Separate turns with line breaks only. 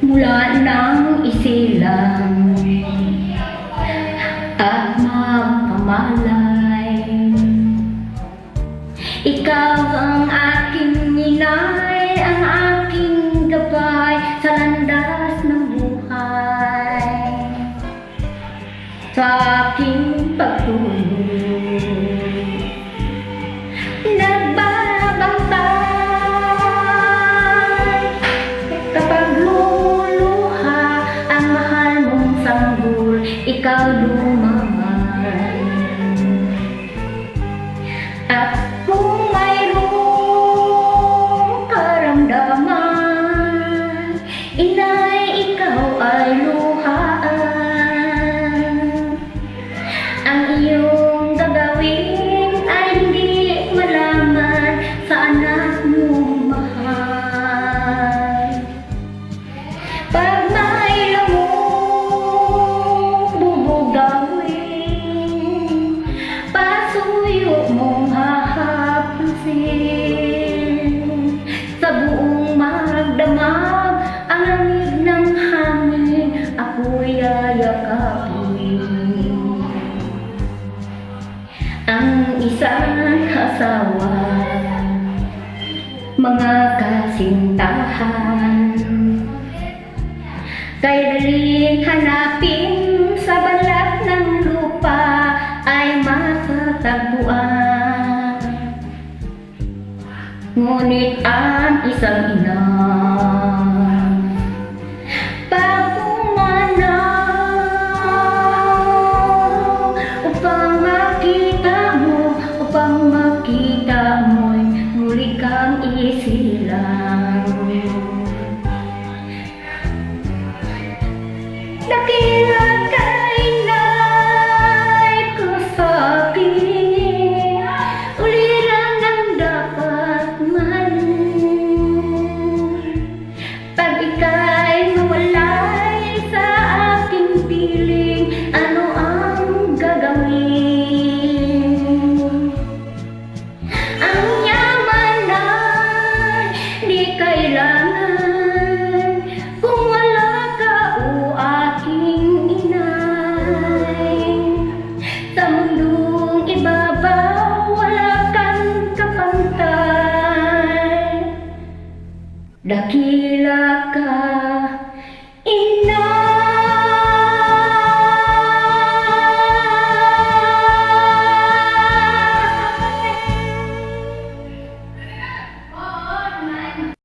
mula nang isilang at magkamalay. Ikaw ang aking ninay, ang aking gabay sa landas ng buhay, sa aking pagtulog. Nagbabantay kapag luluha ang mahal mong sanggol, ikaw lumamay. At kung mayroong karamdaman, inay, ikaw ay luhaan. Ang iyong gagawin ay hindi malaman sa anak mong mahal. Pag may lamok bubugawin, pasuyo mong hahapusin. Sa buong magdamag ang lamig ng hangin, ako'y yayakapin. Ang isang asawa, mga kasintahan, kay daling hanapin sa balat ng lupa ay matatagpuan. Ngunit ang isang ina pagpumanaw upang makita mo'y muli kang isilang. Dakila ka, inay ko sa akin, uliran ang dapat mahalin. Pag ika'y mawalay sa aking piling, ano ang gagawin? Ang yaman ay di kailangan kung wala ka, o aking inay. Sa mundong ibabaw wala kang kapantay. Dakila ka,